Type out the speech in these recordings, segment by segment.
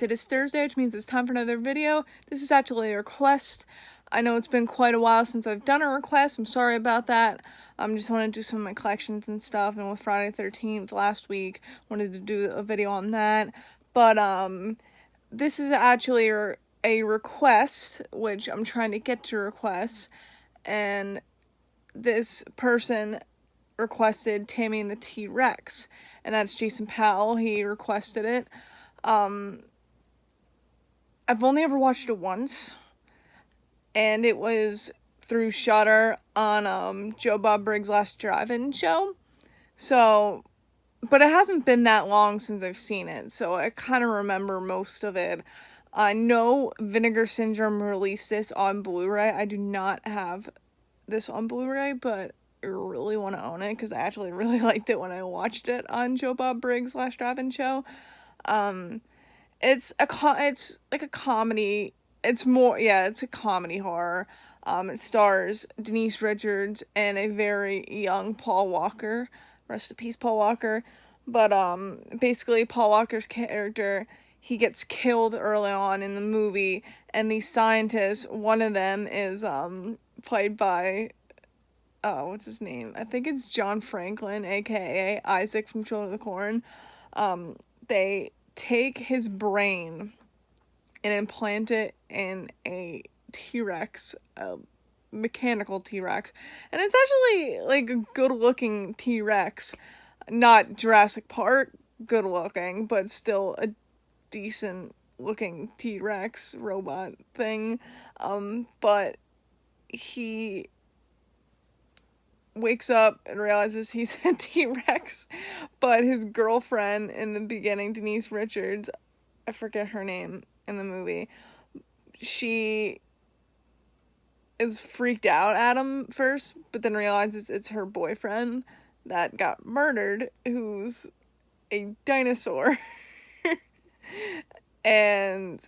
guys, it is Thursday, which means it's time for another video. This is actually a request. I know it's been quite a while since I've done a request. I'm sorry about that. Just want to do some of my collections and stuff, and with Friday the 13th last week, wanted to do a video on that. But this is actually a request, which I'm trying to get to requests, and this person requested Tammy and the T-Rex, and that's Jason Powell. He requested it. I've only ever watched it once, and it was through Shudder on Joe Bob Briggs' Last Drive-In show. So, but it hasn't been that long since I've seen it, so I kind of remember most of it. I know Vinegar Syndrome released this on Blu-ray. I do not have this on Blu-ray, but I really want to own it because I actually really liked it when I watched it on Joe Bob Briggs' Last Drive-In show. It's like a comedy. It's a comedy horror. It stars Denise Richards and a very young Paul Walker. Rest in peace, Paul Walker. But basically Paul Walker's character, he gets killed early on in the movie, and these scientists, one of them is played by what's his name? I think it's John Franklin, aka Isaac from Children of the Corn. They take his brain and implant it in a T-Rex, a mechanical T-Rex. And it's actually like a good-looking T-Rex. Not Jurassic Park good looking, but still a decent looking T-Rex robot thing. But he wakes up and realizes he's a T-Rex, but his girlfriend in the beginning, Denise Richards, I forget her name in the movie, she is freaked out at him first, but then realizes it's her boyfriend that got murdered, who's a dinosaur. And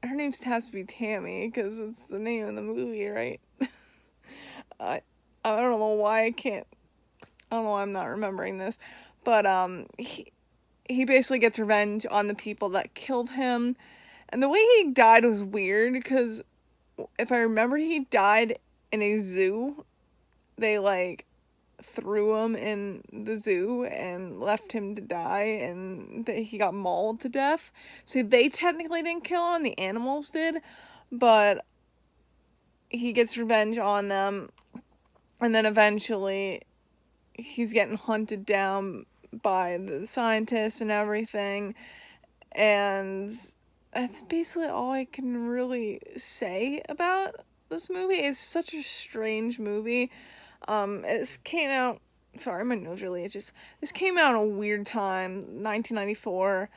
her name has to be Tammy, because it's the name of the movie, right? I don't know why I don't know why I'm not remembering this, but he basically gets revenge on the people that killed him, and the way he died was weird, because if I remember, he died in a zoo. They like threw him in the zoo and left him to die, and he got mauled to death. So they technically didn't kill him, the animals did, but he gets revenge on them. And then eventually, he's getting hunted down by the scientists and everything. And that's basically all I can really say about this movie. It's such a strange movie. It came out... Sorry, my nose really itches. This came out at a weird time, 1994.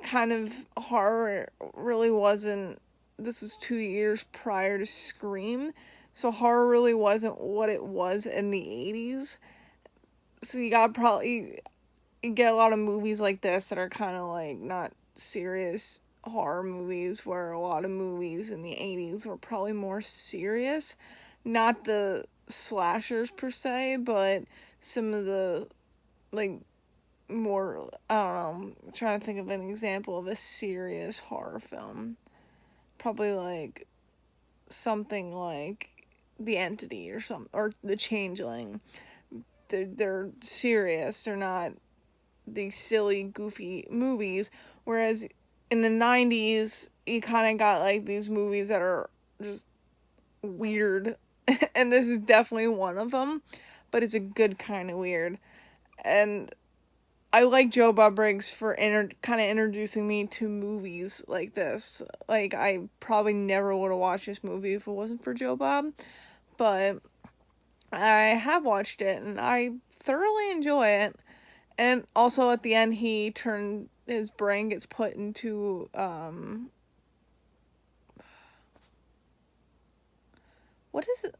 Kind of horror really wasn't... This was 2 years prior to Scream. So horror really wasn't what it was in the 80s. So you get a lot of movies like this that are kind of like not serious horror movies, where a lot of movies in the 80s were probably more serious. Not the slashers per se, but some of the like more, I don't know, I'm trying to think of an example of a serious horror film. Probably like something like The Entity or The Changeling. They're serious. They're not these silly, goofy movies. Whereas in the 90s, you kind of got like these movies that are just weird. And this is definitely one of them. But it's a good kind of weird. And I like Joe Bob Briggs for kind of introducing me to movies like this. Like, I probably never would have watched this movie if it wasn't for Joe Bob. But I have watched it, and I thoroughly enjoy it. And also, at the end, his brain gets put into, what is it?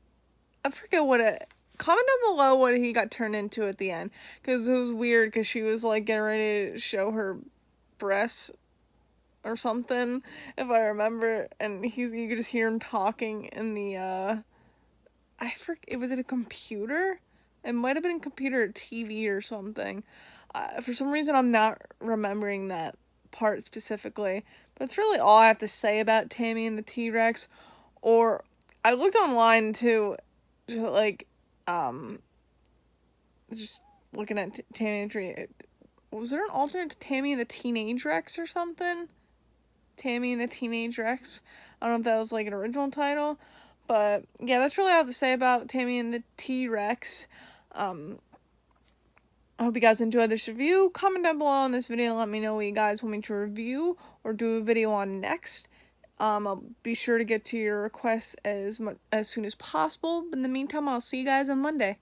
I forget what it... Comment down below what he got turned into at the end, because it was weird, because she was like getting ready to show her breasts or something, if I remember, and you could just hear him talking in the I forget, was it a computer? It might have been a computer or TV or something. For some reason I'm not remembering that part specifically. But that's really all I have to say about Tammy and the T-Rex. Or I looked online too, just like just looking at Tammy and the Tree. Was there an alternate to Tammy and the Teenage Rex or something? Tammy and the Teenage Rex. I don't know if that was like an original title, but yeah, that's really all I have to say about Tammy and the T-Rex. I hope you guys enjoyed this review. Comment down below on this video and let me know what you guys want me to review or do a video on next. I'll be sure to get to your requests as soon as possible. But in the meantime, I'll see you guys on Monday.